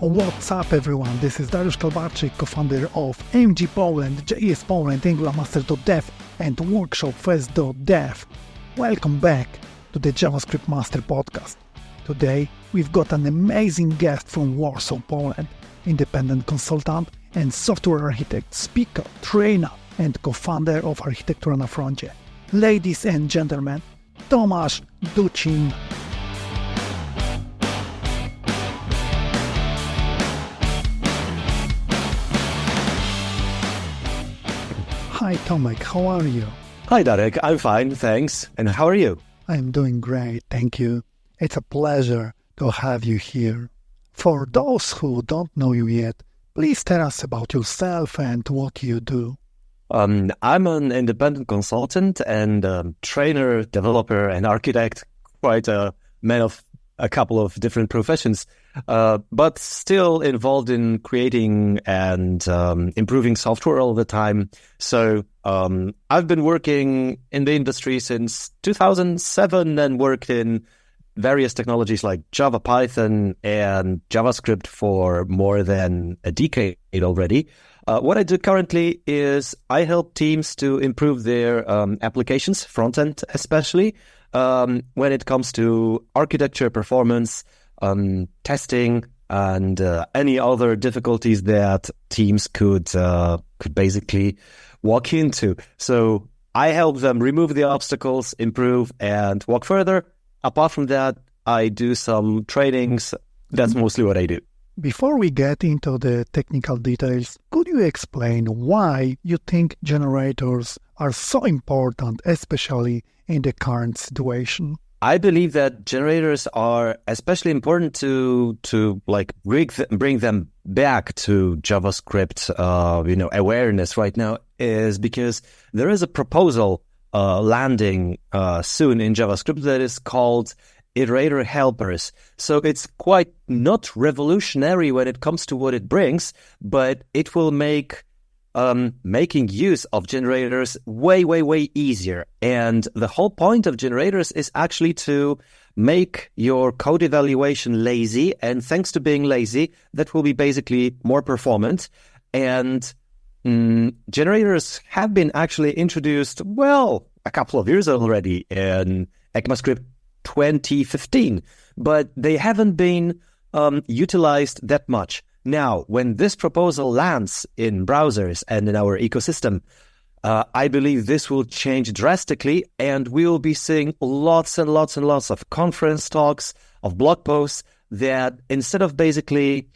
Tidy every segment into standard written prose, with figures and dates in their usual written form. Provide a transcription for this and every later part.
What's up everyone, this is Dariusz Kalbarczyk, co-founder of AMG Poland, JS Poland, AngularMaster.dev and WorkshopFest.dev. Welcome back to the JavaScript Master Podcast. Today we've got an amazing guest from Warsaw, Poland, independent consultant and software architect, speaker, trainer and co-founder of Architektura na Froncie. Ladies and gentlemen, Tomasz Ducin. Hi Tomek, how are you? Hi Darek, I'm fine, thanks. And how are you? I'm doing great, thank you. It's a pleasure to have you here. For those who don't know you yet, please tell us about yourself and what you do. I'm an independent consultant and trainer, developer, and architect. Quite a man of a couple of different professions, but still involved in creating and improving software all the time. So I've been working in the industry since 2007 and worked in various technologies like Java, Python, and JavaScript for more than a decade already. What I do currently is I help teams to improve their applications, front-end especially, when it comes to architecture, performance, testing, and any other difficulties that teams could basically walk into. So I help them remove the obstacles, improve, and walk further. Apart from that, I do some trainings. That's mostly what I do. Before we get into the technical details, could you explain why you think generators are so important, especially in the current situation? I believe that generators are especially important to bring them back to JavaScript awareness right now, is because there is a proposal landing soon in JavaScript that is called iterator helpers. So it's quite not revolutionary when it comes to what it brings, but it will make making use of generators way easier. And the whole point of generators is actually to make your code evaluation lazy. And thanks to being lazy, that will be basically more performant. And generators have been actually introduced, a couple of years already in ECMAScript 2015, but they haven't been utilized that much. Now, when this proposal lands in browsers and in our ecosystem, I believe this will change drastically, and we will be seeing lots and lots of conference talks, of blog posts that instead of basically,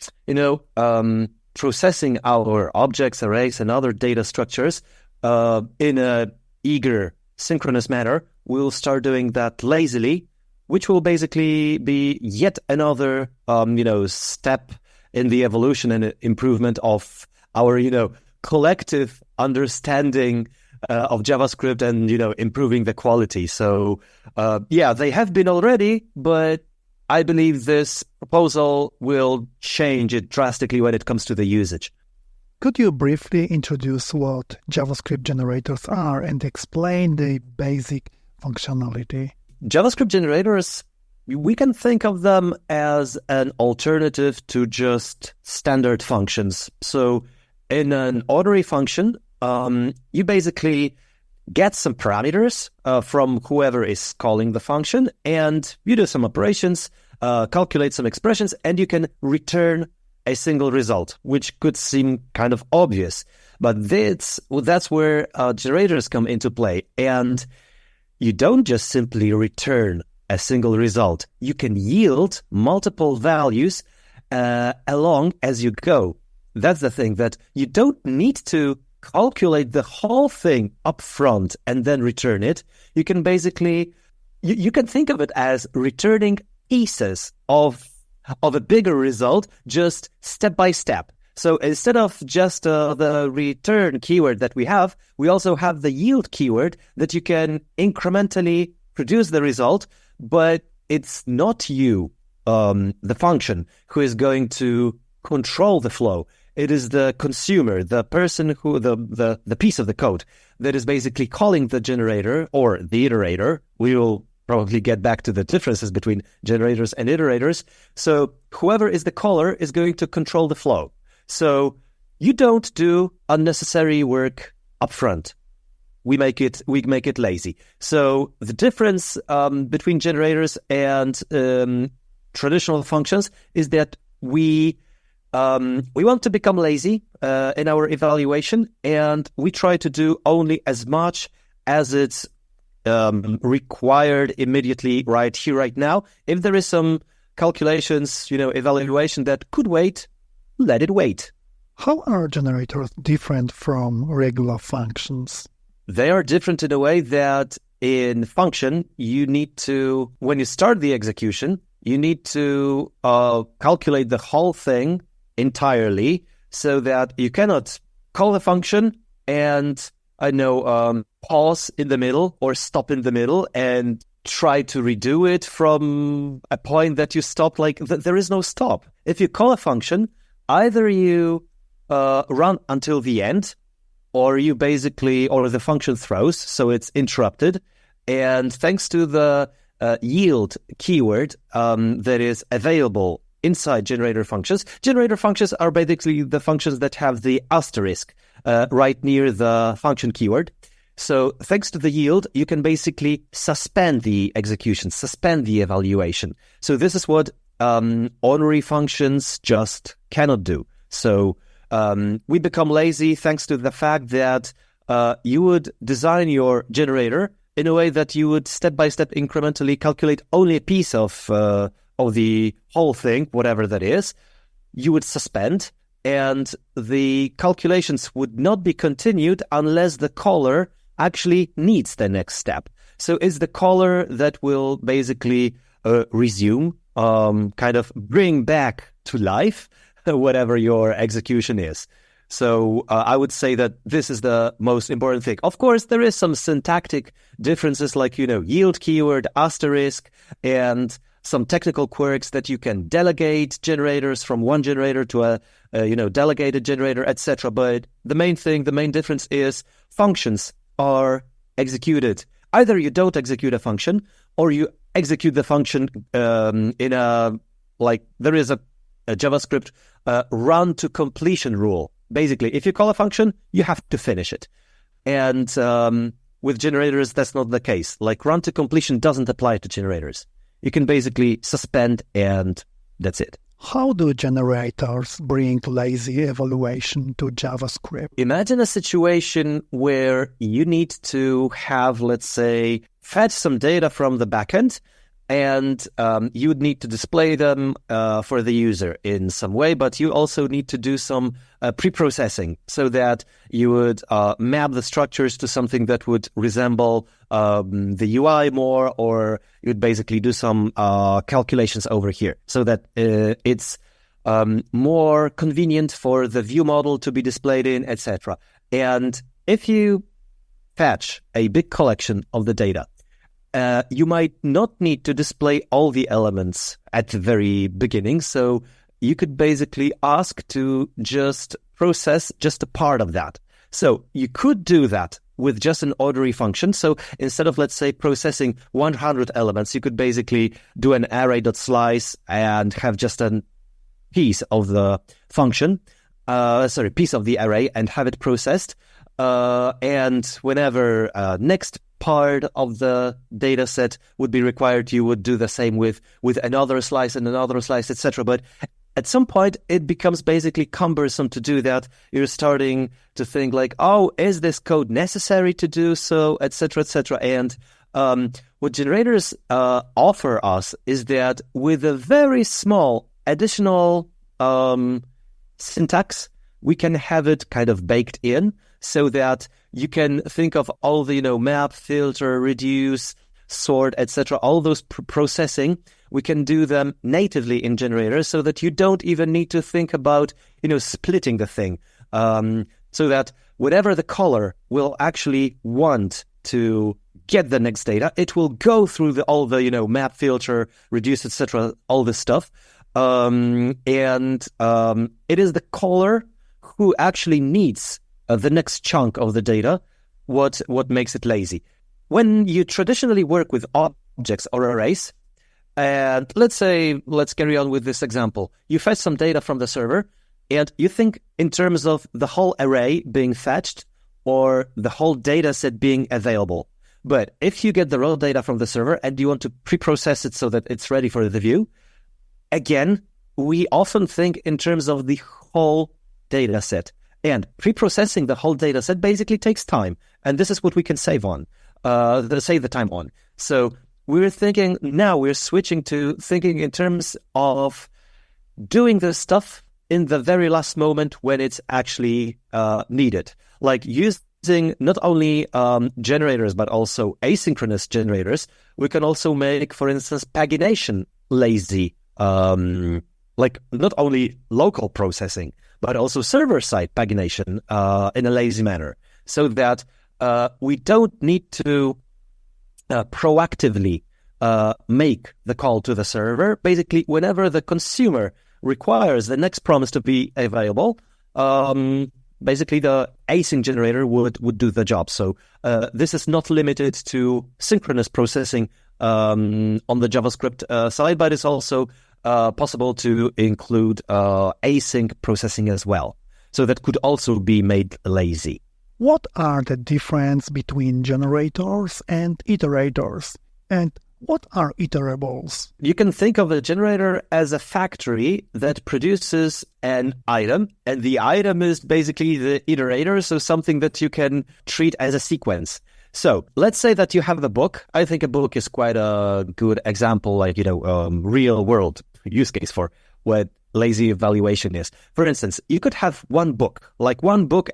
processing our objects, arrays, and other data structures in a eager, synchronous manner, we'll start doing that lazily, which will basically be yet another, step in the evolution and improvement of our, collective understanding of JavaScript and, improving the quality. So, they have been already, but I believe this proposal will change it drastically when it comes to the usage. Could you briefly introduce what JavaScript generators are and explain the basic functionality? JavaScript generators, we can think of them as an alternative to just standard functions. So in an ordinary function, you basically get some parameters from whoever is calling the function, and you do some operations, calculate some expressions, and you can return a single result, which could seem kind of obvious. But that's where generators come into play. And you don't just simply return a single result. You can yield multiple values along as you go. That's the thing, that you don't need to calculate the whole thing up front and then return it. You can basically, you can think of it as returning pieces of a bigger result, just step by step. So instead of just the return keyword that we also have the yield keyword that you can incrementally produce the result, but it's not you, the function, who is going to control the flow. It is the consumer, the person who, the piece of the code that is basically calling the generator or the iterator. We will probably get back to the differences between generators and iterators. So whoever is the caller is going to control the flow. So you don't do unnecessary work upfront. We make it lazy. So the difference between generators and traditional functions is that we want to become lazy in our evaluation, and we try to do only as much as it's required immediately, right here, right now. If there is some calculations, evaluation that could wait, let it wait. How are generators different from regular functions? They are different in a way that in function, you need to, when you start the execution, you need to calculate the whole thing entirely so that you cannot call the function and, pause in the middle or stop in the middle and try to redo it from a point that you stopped. Like, there is no stop. If you call a function, either you run until the end, or the function throws, so it's interrupted. And thanks to the yield keyword that is available inside generator functions are basically the functions that have the asterisk right near the function keyword. So thanks to the yield, you can basically suspend the execution, suspend the evaluation. So this is what ordinary functions just cannot do. So we become lazy thanks to the fact that you would design your generator in a way that you would step-by-step incrementally calculate only a piece of the whole thing, whatever that is. You would suspend, and the calculations would not be continued unless the caller actually needs the next step. So it's the caller that will basically resume, kind of bring back to life whatever your execution is. So I would say that this is the most important thing. Of course, there is some syntactic differences like, yield keyword, asterisk, and some technical quirks that you can delegate generators from one generator to a delegated generator, etc. But the main difference is functions are executed. Either you don't execute a function, or you execute the function there is a JavaScript run to completion rule. Basically, if you call a function, you have to finish it. And with generators, that's not the case. Like, run to completion doesn't apply to generators. You can basically suspend, and that's it. How do generators bring lazy evaluation to JavaScript? Imagine a situation where you need to have, let's say, fetch some data from the backend, and you would need to display them for the user in some way, but you also need to do some pre-processing so that you would map the structures to something that would resemble the UI more, or you would basically do some calculations over here so that it's more convenient for the view model to be displayed in, etc. And if you fetch a big collection of the data, you might not need to display all the elements at the very beginning. So you could basically ask to just process just a part of that. So you could do that with just an ordinary function. So instead of, let's say, processing 100 elements, you could basically do an array.slice and have just a piece of the function, piece of the array, and have it processed. And whenever next part of the data set would be required, you would do the same with another slice and another slice, etc. But at some point, it becomes basically cumbersome to do that. You're starting to think like, oh, is this code necessary to do so, etc., etc. And what generators offer us is that with a very small additional syntax, we can have it kind of baked in so that you can think of all the, map, filter, reduce, sort, etc. All those processing, we can do them natively in generators so that you don't even need to think about, splitting the thing. So that whenever the caller will actually want to get the next data, it will go through all the map, filter, reduce, etc., all this stuff. And it is the caller who actually needs the next chunk of the data, what makes it lazy. When you traditionally work with objects or arrays. And let's carry on with this example. You fetch some data from the server, and you think in terms of the whole array being fetched or the whole data set being available. But if you get the raw data from the server and you want to pre-process it so that it's ready for the view, again, we often think in terms of the whole data set. And pre-processing the whole data set basically takes time. And this is what we can save the time on. So we're switching to thinking in terms of doing the stuff in the very last moment when it's actually needed. Like using not only generators, but also asynchronous generators. We can also make, for instance, pagination lazy, like not only local processing, but also server-side pagination in a lazy manner, so that we don't need to proactively make the call to the server. Basically, whenever the consumer requires the next promise to be available, basically the async generator would do the job. So this is not limited to synchronous processing on the JavaScript side, but it's also possible to include async processing as well. So that could also be made lazy. What are the difference between generators and iterators? And what are iterables? You can think of a generator as a factory that produces an item, and the item is basically the iterator, so something that you can treat as a sequence. So let's say that you have the book. I think a book is quite a good example, like, real world use case for what lazy evaluation is. For instance, you could have one book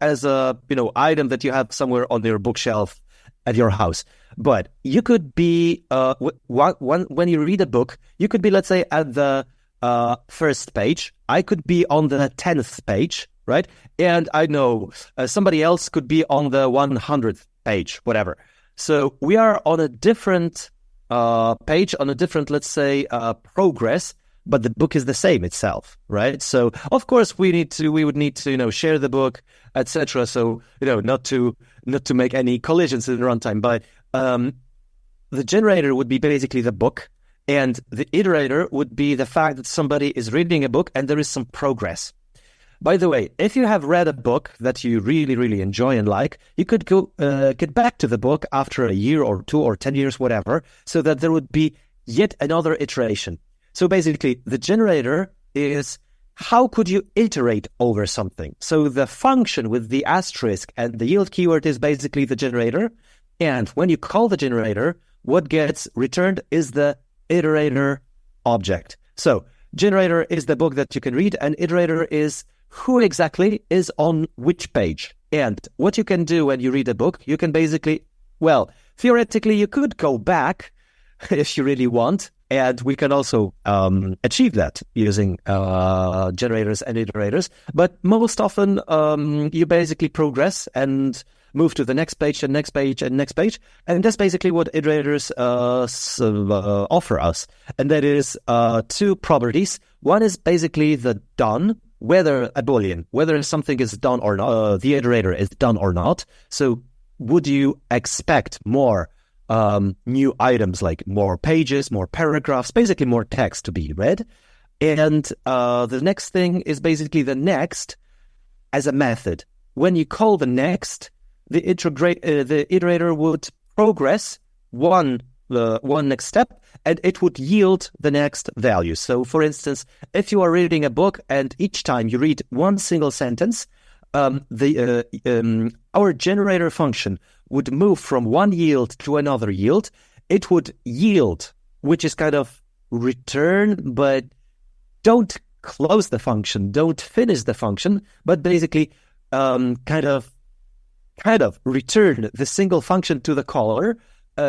as a, item that you have somewhere on your bookshelf at your house. But you could be, when you read a book, you could be, let's say, at the first page. I could be on the 10th page, right? And I know somebody else could be on the 100th page, whatever. So we are on a different page, on a different, let's say, progress, but the book is the same itself, right? So of course we would need to, share the book, etc. So, not to make any collisions in the runtime, but the generator would be basically the book, and the iterator would be the fact that somebody is reading a book and there is some progress. By the way, if you have read a book that you really, really enjoy and like, you could go get back to the book after a year or 2 or 10 years, whatever, so that there would be yet another iteration. So basically, the generator is how could you iterate over something? So the function with the asterisk and the yield keyword is basically the generator. And when you call the generator, what gets returned is the iterator object. So generator is the book that you can read, and iterator is who exactly is on which page. And what you can do when you read a book, you can basically, theoretically, you could go back if you really want. And we can also achieve that using generators and iterators. But most often, you basically progress and move to the next page and next page and next page. And that's basically what iterators offer us. And that is 2 properties. One is basically the done, whether a Boolean, whether something is done or not, the iterator is done or not. So would you expect more new items, like more pages, more paragraphs, basically more text to be read? And the next thing is basically the next as a method. When you call the next, the iterator would progress one next step, and it would yield the next value. So, for instance, if you are reading a book and each time you read one single sentence, our generator function would move from one yield to another yield. It would yield, which is kind of return, but don't close the function, don't finish the function, but basically kind of return the single function to the caller,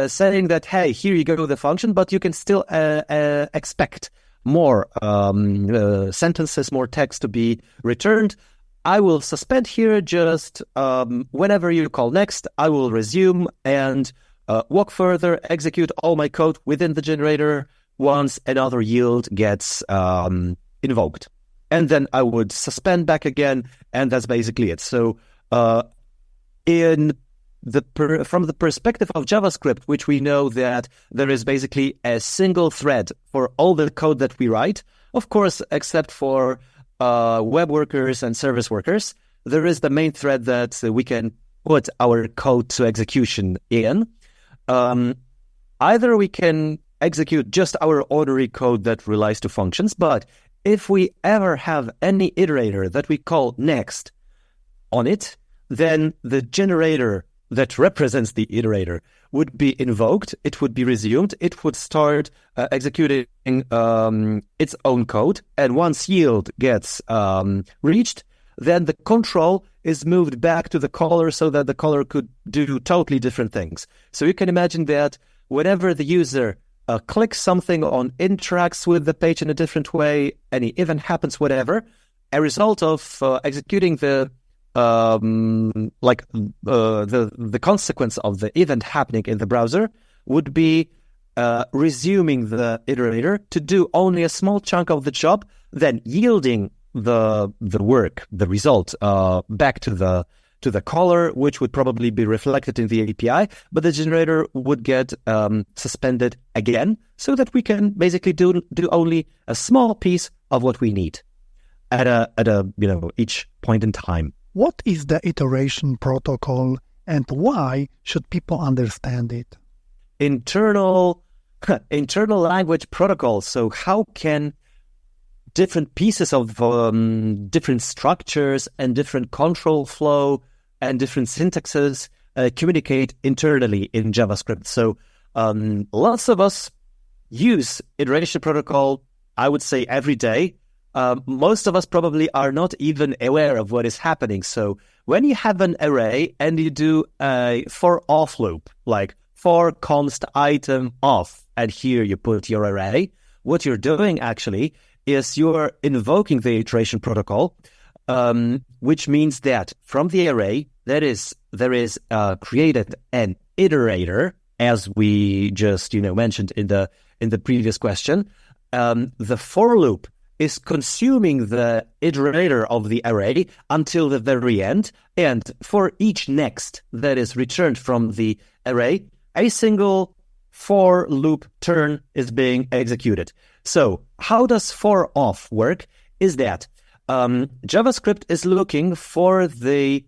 saying that, hey, here you go, the function, but you can still expect more sentences, more text to be returned. I will suspend here, just whenever you call next, I will resume and walk further, execute all my code within the generator once another yield gets invoked. And then I would suspend back again, and that's basically it. So in from the perspective of JavaScript, which we know that there is basically a single thread for all the code that we write, of course, except for web workers and service workers, there is the main thread that we can put our code to execution in. Either we can execute just our ordinary code that relies to functions, but if we ever have any iterator that we call next on it, then the generator that represents the iterator would be invoked, it would be resumed, it would start executing its own code, and once yield gets reached, then the control is moved back to the caller so that the caller could do totally different things. So you can imagine that whenever the user clicks something on, interacts with the page in a different way, any event happens, whatever, a result of executing the consequence of the event happening in the browser would be resuming the iterator to do only a small chunk of the job, then yielding the work, the result, back to the caller, which would probably be reflected in the API, but the generator would get suspended again, so that we can basically do only a small piece of what we need at each point in time. What is the iteration protocol and why should people understand it? Internal language protocol. So how can different pieces of different structures and different control flow and different syntaxes communicate internally in JavaScript? So lots of us use iteration protocol, I would say, every day. Most of us probably are not even aware of what is happening. So when you have an array and you do a for off loop, like for const item off, and here you put your array, what you're doing actually is you're invoking the iteration protocol, which means that from the array, there is created an iterator, as we just mentioned in the previous question. The for loop is consuming the iterator of the array until the very end, and for each next that is returned from the array, a single for loop turn is being executed. So how does for off work? Is that JavaScript is looking for the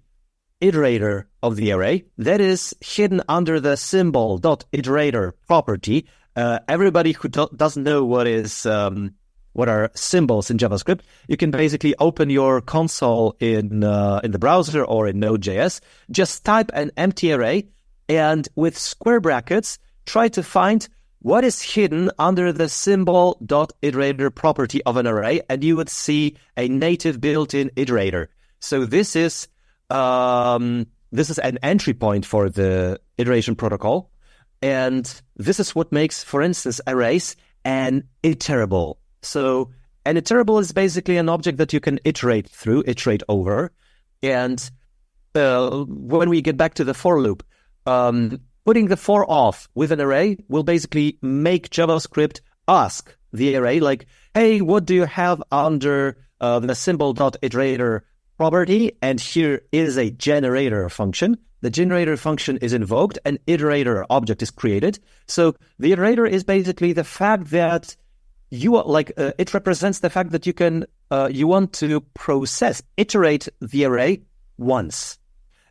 iterator of the array that is hidden under the symbol.iterator property. Everybody who doesn't know what are symbols in JavaScript, you can basically open your console in the browser or in Node.js, just type an empty array, and with square brackets, try to find what is hidden under the symbol.iterator property of an array, and you would see a native built-in iterator. So this is an entry point for the iteration protocol, and this is what makes, for instance, arrays an iterable. So an iterable is basically an object that you can iterate over. And when we get back to the for loop, putting the for off with an array will basically make JavaScript ask the array, like, hey, what do you have under the symbol.iterator property? And here is a generator function. The generator function is invoked, an iterator object is created. So the iterator is basically the fact that it represents the fact that you want to iterate the array once.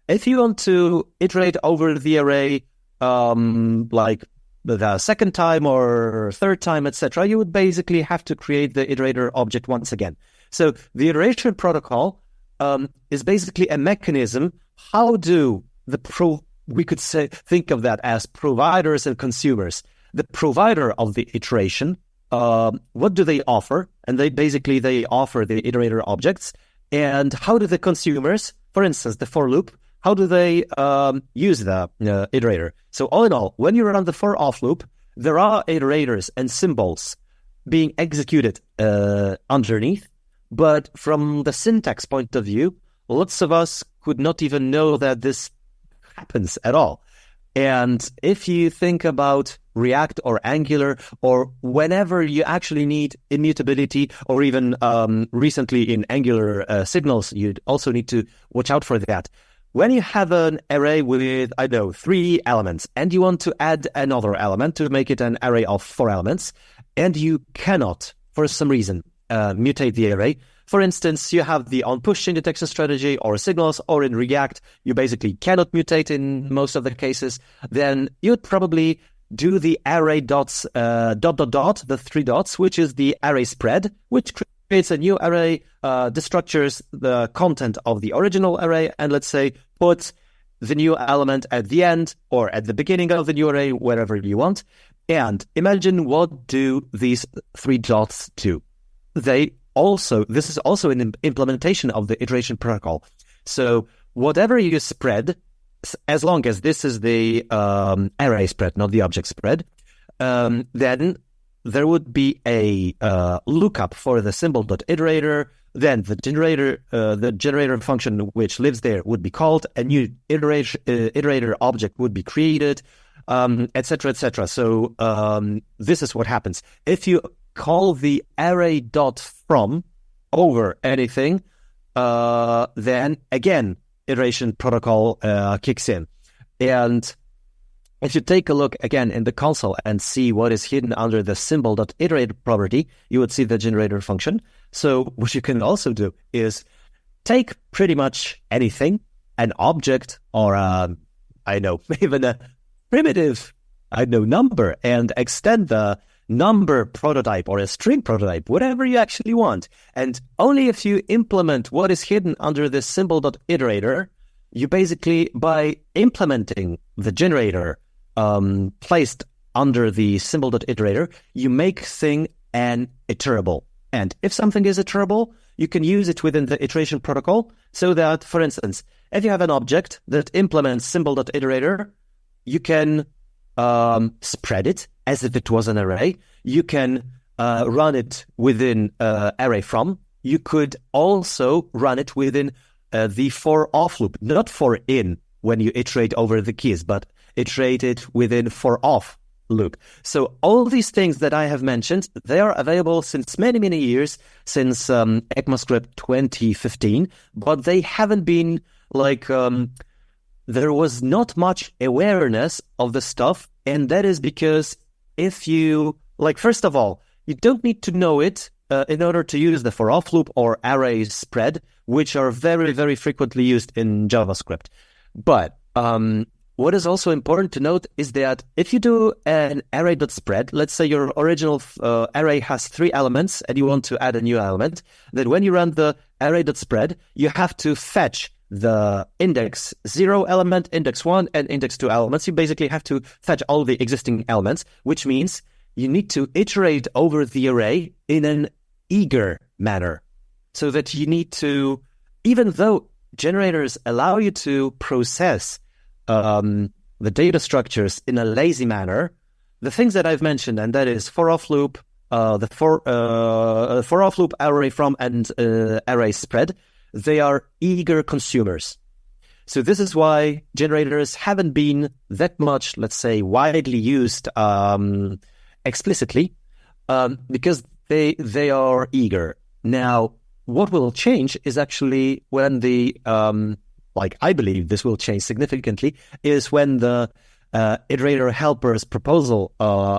If you want to iterate over the array like the second time or third time, etc., you would basically have to create the iterator object once again. So the iteration protocol is basically a mechanism. How do we could think of that as providers and consumers. The provider of the iteration, what do they offer? And they offer the iterator objects. And how do the consumers, for instance, the for loop, how do they use the iterator? So all in all, when you run the for off loop, there are iterators and symbols being executed underneath. But from the syntax point of view, lots of us could not even know that this happens at all. And if you think about React or Angular, or whenever you actually need immutability, or even recently in Angular signals, you'd also need to watch out for that. when you have an array with, 3 elements, and you want to add another element to make it an array of 4 elements, and you cannot, for some reason, mutate the array. For instance, you have the on-push index strategy or signals, or in React, you basically cannot mutate in most of the cases, then you'd probably do the array dots, the 3 dots, which is the array spread, which creates a new array, destructures the content of the original array, and let's say put the new element at the end or at the beginning of the new array, wherever you want. And imagine what do these 3 dots do. This is also an implementation of the iteration protocol. So whatever you spread, as long as this is the array spread, not the object spread, then there would be a lookup for the symbol.iterator. Then the generator function which lives there would be called. A new iterator object would be created, etc., etc. So this is what happens if you call the array dot from over anything. Then again, iteration protocol kicks in. And if you take a look again in the console and see what is hidden under the symbol.iterator property, you would see the generator function. So what you can also do is take pretty much anything, an object or even a primitive, number, and extend the number prototype or a string prototype, whatever you actually want. And only if you implement what is hidden under the symbol.iterator, you basically, by implementing the generator placed under the symbol.iterator, you make thing an iterable. And if something is iterable, you can use it within the iteration protocol so that, for instance, if you have an object that implements symbol.iterator, you can spread it as if it was an array. You can run it within array from. You could also run it within the for off loop, not for in when you iterate over the keys, but iterate it within for off loop. So all these things that I have mentioned, they are available since many, many years, since ECMAScript 2015, but they haven't been there was not much awareness of the stuff. And that is because if you, first of all, you don't need to know it in order to use the for off loop or array spread, which are very, very frequently used in JavaScript. But what is also important to note is that if you do an array.spread, let's say your original array has 3 elements and you want to add a new element, then when you run the array.spread, you have to fetch the index 0 element, index 1, and index 2 elements. You basically have to fetch all the existing elements, which means you need to iterate over the array in an eager manner. So that you need to, even though generators allow you to process the data structures in a lazy manner, the things that I've mentioned, and that is for off loop, the for off loop, array from, and array spread, they are eager consumers. So this is why generators haven't been that much, let's say, widely used explicitly, because they are eager. Now, what will change is actually when the, I believe this will change significantly, is when the iterator helper's proposal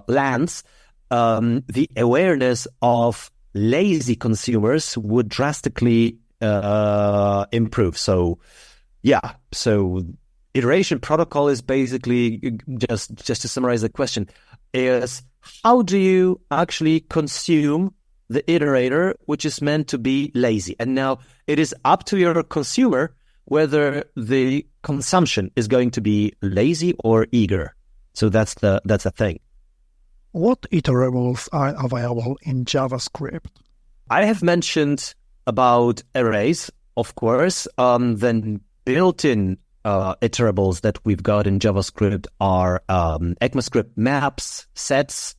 lands, the awareness of lazy consumers would drastically improve. So iteration protocol is basically, just to summarize the question, is how do you actually consume the iterator, which is meant to be lazy? And now it is up to your consumer whether the consumption is going to be lazy or eager. So that's the thing. What iterables are available in JavaScript? I have mentioned about arrays, of course. Then built-in iterables that we've got in JavaScript are ECMAScript maps, sets,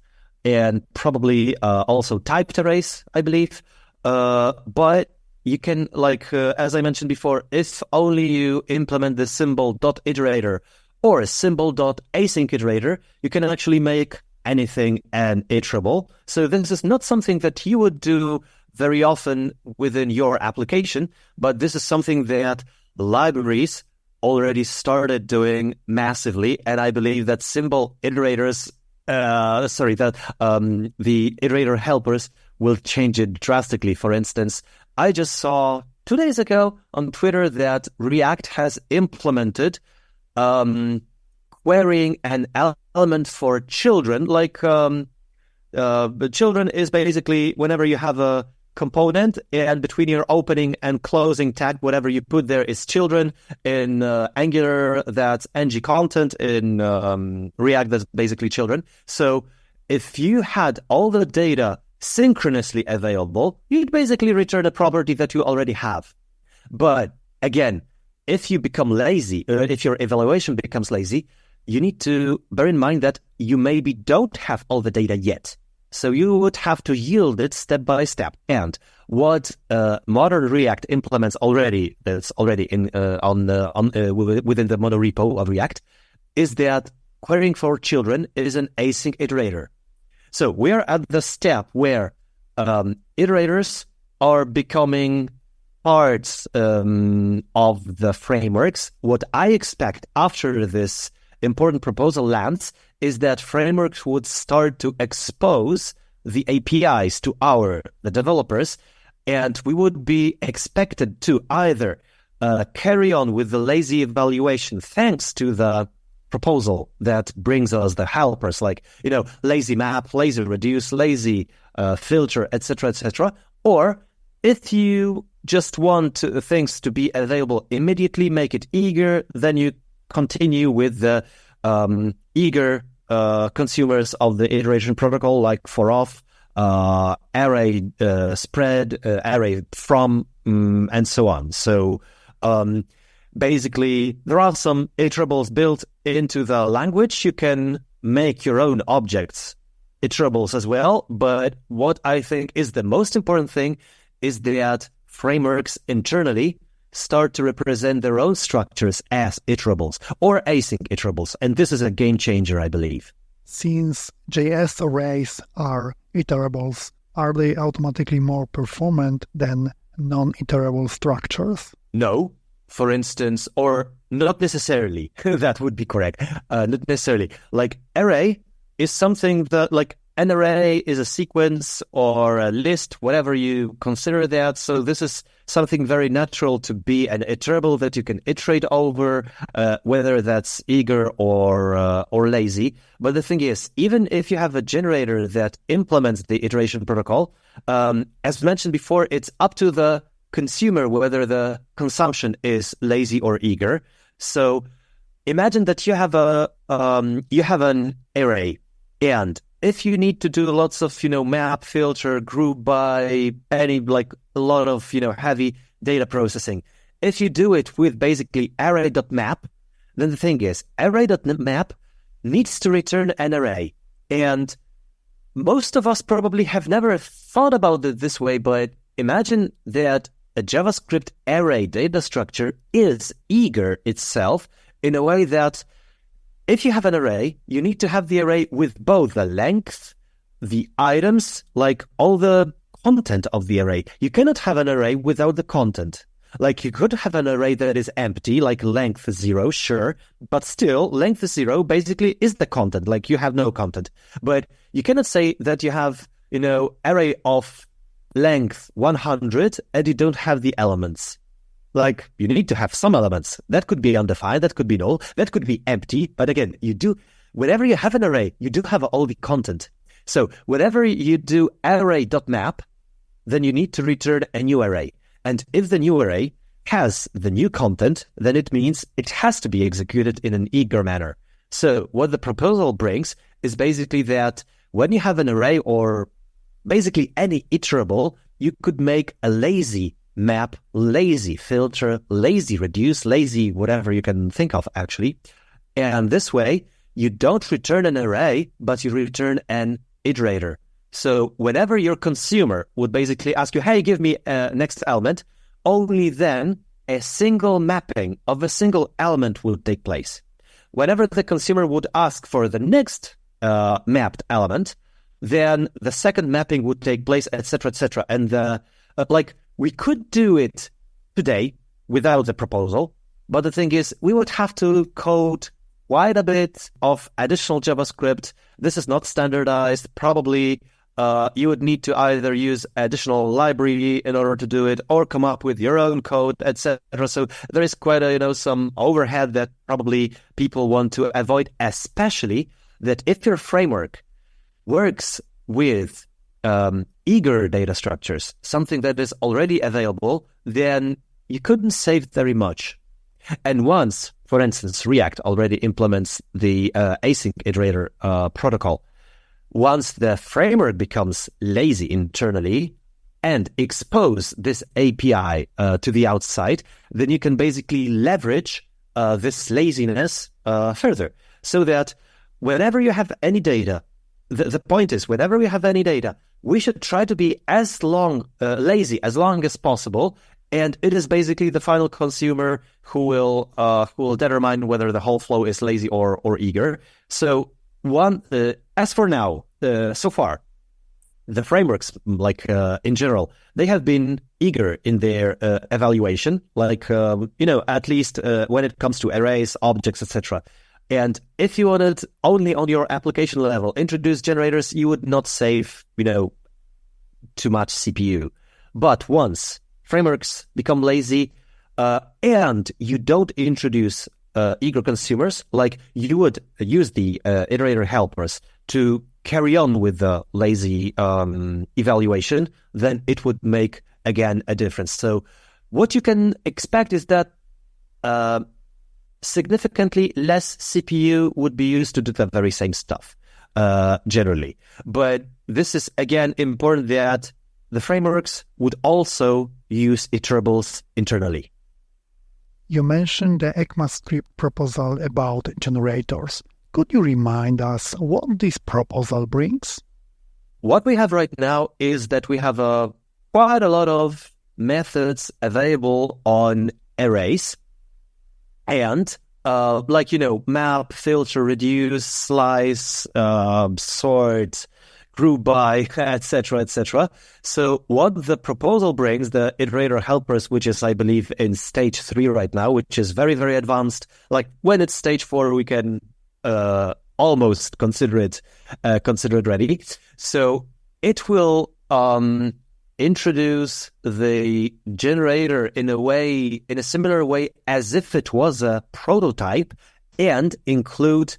and probably also typed arrays, I believe. But you can, as I mentioned before, if only you implement the symbol.iterator or a symbol.async iterator, you can actually make anything an iterable. So this is not something that you would do very often within your application, but this is something that libraries already started doing massively, and I believe that the iterator helpers will change it drastically. For instance, I just saw 2 days ago on Twitter that React has implemented querying an element for children. Children is basically whenever you have a component and between your opening and closing tag, whatever you put there is children. In Angular, that's ng content. In React, that's basically children. So if you had all the data synchronously available, you'd basically return a property that you already have. But again, if you become lazy, if your evaluation becomes lazy, you need to bear in mind that you maybe don't have all the data yet. So you would have to yield it step by step. And what modern React implements already, that's already in within the monorepo of React, is that querying for children is an async iterator. So we are at the step where iterators are becoming parts of the frameworks. What I expect after this important proposal lands is that frameworks would start to expose the APIs to the developers, and we would be expected to either carry on with the lazy evaluation thanks to the proposal that brings us the helpers like, lazy map, lazy reduce, lazy filter, etc., or if you just want things to be available immediately, make it eager, then you continue with the eager consumers of the iteration protocol like for off, array spread, array from, and so on. So basically, there are some iterables built into the language. You can make your own objects iterables as well. But what I think is the most important thing is that frameworks internally start to represent their own structures as iterables or async iterables. And this is a game changer, I believe. Since JS arrays are iterables, are they automatically more performant than non-iterable structures? No, for instance, or not necessarily. That would be correct. Not necessarily. Like array is something that an array is a sequence or a list, whatever you consider that. So this is something very natural to be an iterable that you can iterate over, whether that's eager or lazy. But the thing is, even if you have a generator that implements the iteration protocol, as mentioned before, it's up to the consumer whether the consumption is lazy or eager. So imagine that you have an array, and if you need to do lots of, map, filter, group by a lot of, heavy data processing, if you do it with basically array.map, then the thing is, array.map needs to return an array. And most of us probably have never thought about it this way, but imagine that a JavaScript array data structure is eager itself in a way that if you have an array, you need to have the array with both the length, the items, like all the content of the array. You cannot have an array without the content. Like you could have an array that is empty, like length 0, sure, but still length 0 basically is the content, like you have no content. But you cannot say that you have, array of length 100 and you don't have the elements. Like, you need to have some elements. That could be undefined, that could be null, that could be empty. But again, whenever you have an array, you do have all the content. So whenever you do array.map, then you need to return a new array. And if the new array has the new content, then it means it has to be executed in an eager manner. So what the proposal brings is basically that when you have an array or basically any iterable, you could make a lazy map, lazy filter, lazy reduce, lazy whatever you can think of actually. And this way, you don't return an array, but you return an iterator. So whenever your consumer would basically ask you, hey, give me a next element, only then a single mapping of a single element would take place. Whenever the consumer would ask for the next mapped element, then the second mapping would take place, etc., etc. And we could do it today without the proposal, But the thing is, we would have to code quite a bit of additional JavaScript. This is not standardized. Probably you would need to either use additional library in order to do it or come up with your own code, etc. So there is quite some overhead that probably people want to avoid, especially that if your framework works with eager data structures, something that is already available, then you couldn't save very much. And once, for instance, React already implements the async iterator protocol, once the framework becomes lazy internally and expose this API to the outside, then you can basically leverage this laziness further. So that whenever you have any data, the point is, whenever we have any data, we should try to be as lazy as long as possible. And it is basically the final consumer who will determine whether the whole flow is lazy or eager. So as for now, so far, the frameworks, in general, they have been eager in their evaluation, at least when it comes to arrays, objects, etc. And if you wanted only on your application level introduce generators, you would not save, too much CPU. But once frameworks become lazy and you don't introduce eager consumers, like you would use the iterator helpers to carry on with the lazy evaluation, then it would make, again, a difference. So what you can expect is that significantly less CPU would be used to do the very same stuff, generally. But this is, again, important that the frameworks would also use iterables internally. You mentioned the ECMAScript proposal about generators. Could you remind us what this proposal brings? What we have right now is that we have quite a lot of methods available on arrays. And map, filter, reduce, slice, sort, group by, etc., etc. So what the proposal brings, the iterator helpers, which is, I believe, in stage 3 right now, which is very, very advanced. Like when it's stage 4, we can almost consider it ready. So it will introduce the generator in a similar way as if it was a prototype, and include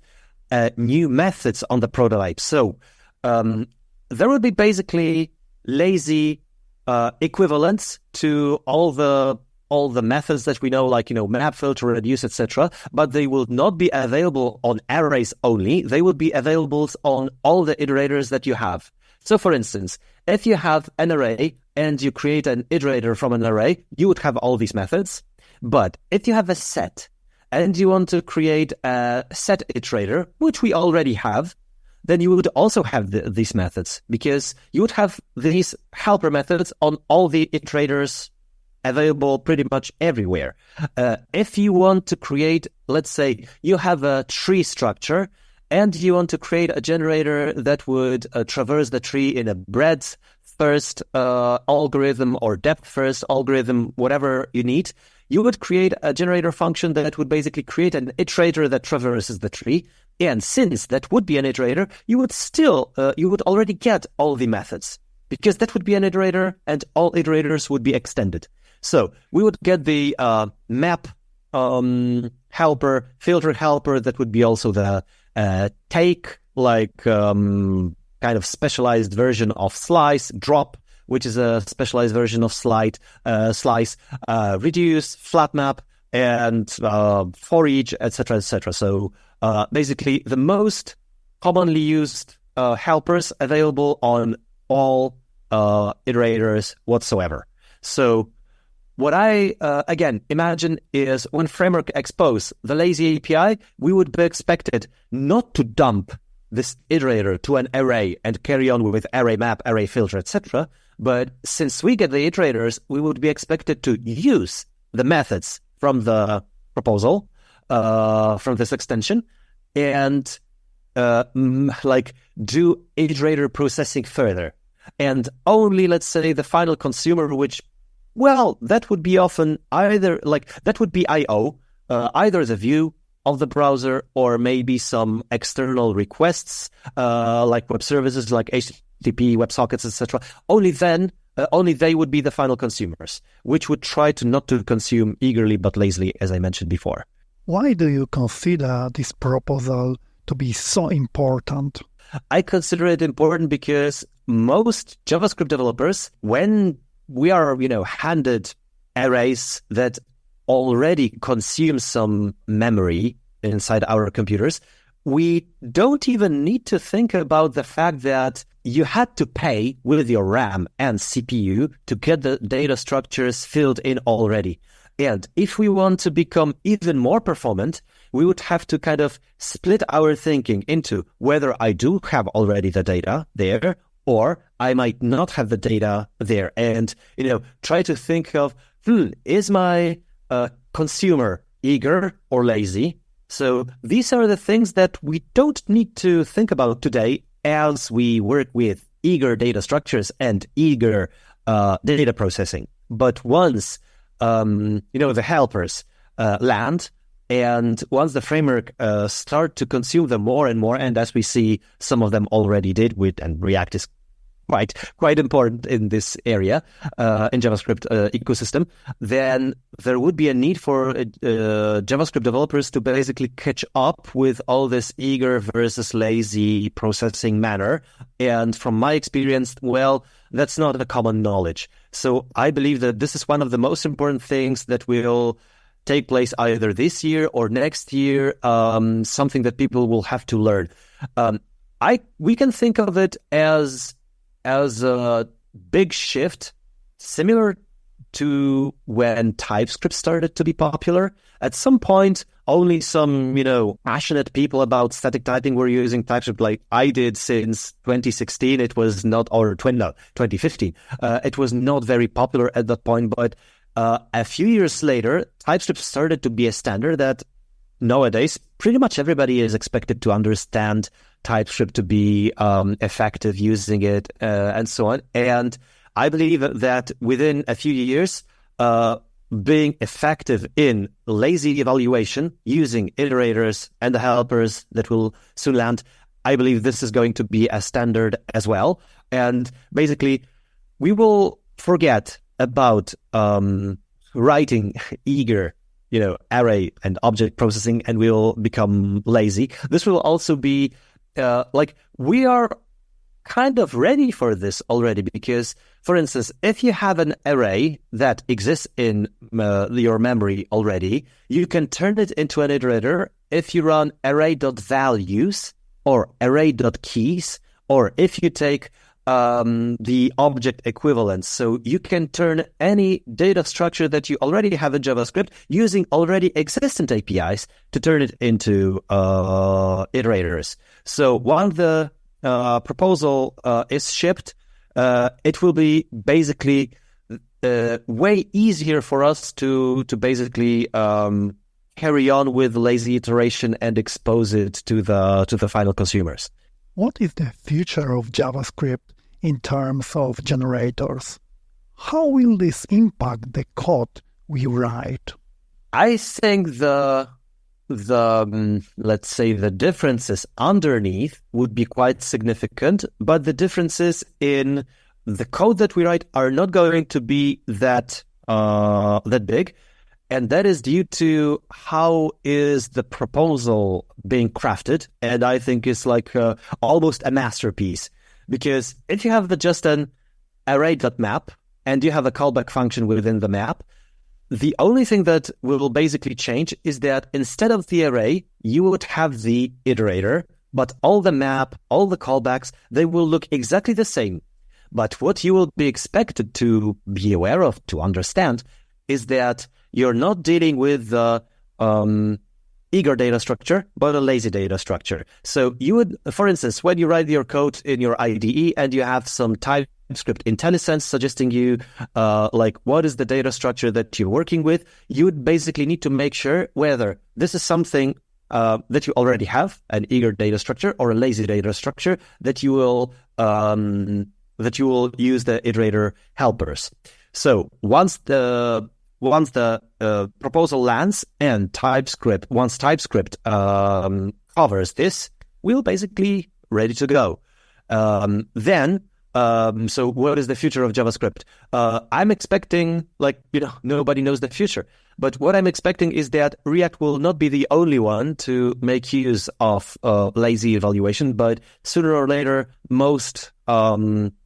new methods on the prototype. So there will be basically lazy equivalents to all the methods that we know, map, filter, reduce, etc. But they will not be available on arrays only. They will be available on all the iterators that you have. So, for instance, if you have an array and you create an iterator from an array, you would have all these methods. But if you have a set and you want to create a set iterator, which we already have, then you would also have these methods, because you would have these helper methods on all the iterators available pretty much everywhere. If you want to create, let's say you have a tree structure and you want to create a generator that would traverse the tree in a breadth first algorithm or depth first algorithm, whatever you need, you would create a generator function that would basically create an iterator that traverses the tree. And since that would be an iterator, you would already get all the methods, because that would be an iterator and all iterators would be extended. So we would get the map helper, filter helper, that would be also the take, kind of specialized version of slice, drop, which is a specialized version of slice, reduce, flat map, and for each, etc., etc. So basically the most commonly used helpers available on all iterators whatsoever. So what I, again, imagine is when framework expose the lazy API, we would be expected not to dump this iterator to an array and carry on with array map, array filter, etc. But since we get the iterators, we would be expected to use the methods from the proposal, from this extension, and do iterator processing further. And only, let's say, the final consumer, which, well, that would be often either, that would be I/O, either the view of the browser or maybe some external requests like web services, like HTTP, WebSockets, etc. Only then, only they would be the final consumers, which would try to not to consume eagerly but lazily, as I mentioned before. Why do you consider this proposal to be so important? I consider it important because most JavaScript developers, when we are, handed arrays that already consume some memory inside our computers, we don't even need to think about the fact that you had to pay with your RAM and CPU to get the data structures filled in already. And if we want to become even more performant, we would have to kind of split our thinking into whether I do have already the data there or I might not have the data there. And, try to think of, is my consumer eager or lazy? So these are the things that we don't need to think about today as we work with eager data structures and eager data processing. But once the helpers land, and once the framework start to consume them more and more, and as we see, some of them already did and React is quite important in this area in JavaScript ecosystem, then there would be a need for JavaScript developers to basically catch up with all this eager versus lazy processing manner. And from my experience, well, that's not a common knowledge. So I believe that this is one of the most important things that will take place either this year or next year, something that people will have to learn. We can think of it as a big shift, similar to when TypeScript started to be popular. At some point, only some, passionate people about static typing were using TypeScript, like I did since 2016. It was not, or 2015. It was not very popular at that point, but a few years later, TypeScript started to be a standard that nowadays pretty much everybody is expected to understand TypeScript, to be effective using it, and so on. And I believe that within a few years, being effective in lazy evaluation using iterators and the helpers that will soon land, I believe this is going to be a standard as well. And basically, we will forget about writing eager array and object processing, and we'll become lazy. This will also be we are kind of ready for this already, because, for instance, if you have an array that exists in your memory already, you can turn it into an iterator if you run array.values or array.keys, or if you take the object equivalent. So you can turn any data structure that you already have in JavaScript using already existent APIs to turn it into iterators. So once the proposal is shipped, it will be basically way easier for us to basically carry on with lazy iteration and expose it to the final consumers. What is the future of JavaScript in terms of generators? How will this impact the code we write? I think let's say the differences underneath would be quite significant, but the differences in the code that we write are not going to be that big. And that is due to how is the proposal being crafted. And I think it's like almost a masterpiece. Because if you have just an array.map and you have a callback function within the map, the only thing that will basically change is that instead of the array, you would have the iterator, but all the map, all the callbacks, they will look exactly the same. But what you will be expected to be aware of, to understand, is that you're not dealing with the eager data structure, but a lazy data structure. So you would, for instance, when you write your code in your IDE and you have some TypeScript IntelliSense suggesting you what is the data structure that you're working with, you would basically need to make sure whether this is something that you already have, an eager data structure, or a lazy data structure that you will use the iterator helpers. So once the once the proposal lands and once TypeScript covers this, we're basically ready to go. So what is the future of JavaScript? I'm expecting, nobody knows the future. But what I'm expecting is that React will not be the only one to make use of lazy evaluation, but sooner or later, most top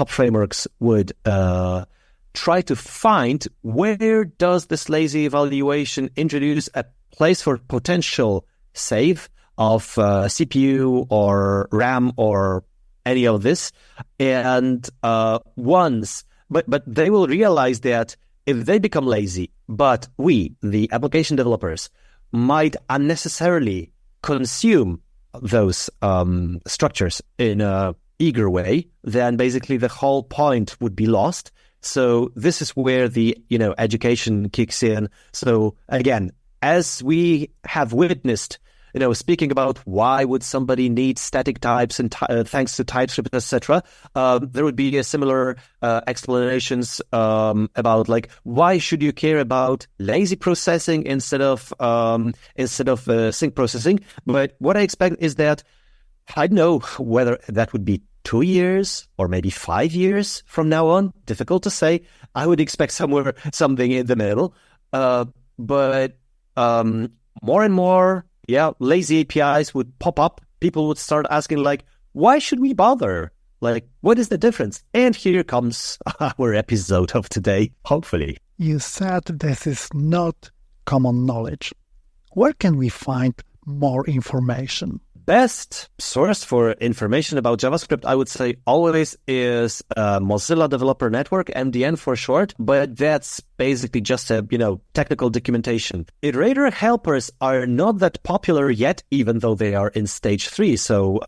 frameworks would try to find where does this lazy evaluation introduce a place for potential save of CPU or RAM or any of this. And but they will realize that if they become lazy, but we, the application developers, might unnecessarily consume those structures in a eager way, then basically the whole point would be lost. So this is where the education kicks in. So again, as we have witnessed, speaking about why would somebody need static types and thanks to TypeScript, etc., there would be a similar explanations about why should you care about lazy processing instead of sync processing. But what I expect is that I don't know whether that would be 2 years or maybe 5 years from now on. Difficult to say. I would expect something in the middle. But more and more, lazy APIs would pop up. People would start asking, why should we bother? What is the difference? And here comes our episode of today, hopefully. You said this is not common knowledge. Where can we find more information? Best source for information about JavaScript, I would say, always is Mozilla Developer Network, MDN for short, but that's basically just a, technical documentation. Iterator helpers are not that popular yet, even though they are in stage 3. So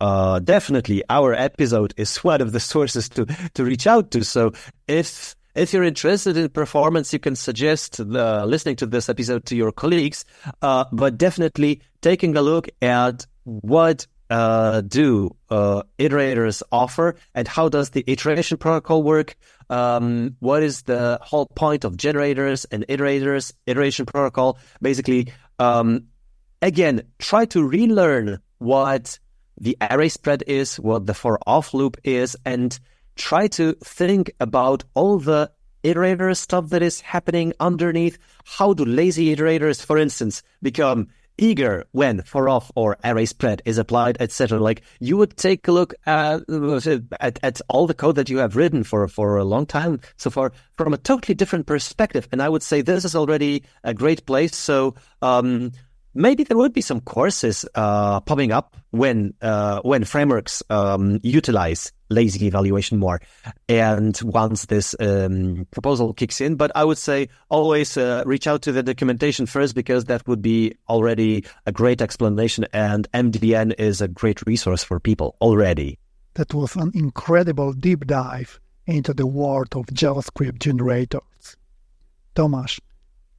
definitely our episode is one of the sources to reach out to. So if you're interested in performance, you can suggest listening to this episode to your colleagues, but definitely taking a look at what do iterators offer and how does the iteration protocol work? What is the whole point of generators and iterators, iteration protocol? Basically, again, try to relearn what the array spread is, what the for off loop is, and try to think about all the iterator stuff that is happening underneath. How do lazy iterators, for instance, become eager when for off or array spread is applied, etc. You would take a look at all the code that you have written for a long time so far from a totally different perspective. And I would say this is already a great place. So maybe there would be some courses popping up when frameworks utilize lazy evaluation more, and once this proposal kicks in. But I would say always reach out to the documentation first, because that would be already a great explanation, and MDN is a great resource for people already. That was an incredible deep dive into the world of JavaScript generators. Tomasz,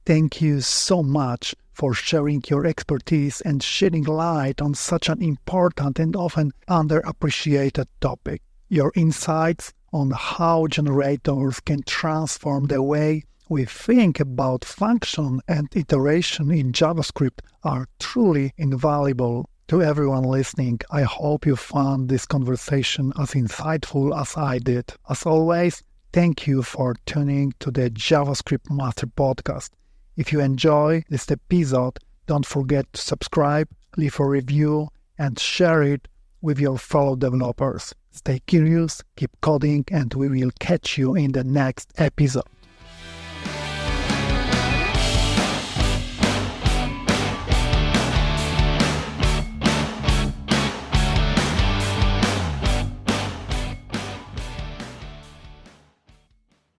thank you so much for sharing your expertise and shedding light on such an important and often underappreciated topic. Your insights on how generators can transform the way we think about function and iteration in JavaScript are truly invaluable. To everyone listening, I hope you found this conversation as insightful as I did. As always, thank you for tuning to the JavaScript Master Podcast. If you enjoy this episode, don't forget to subscribe, leave a review, and share it with your fellow developers. Stay curious, keep coding, and we will catch you in the next episode.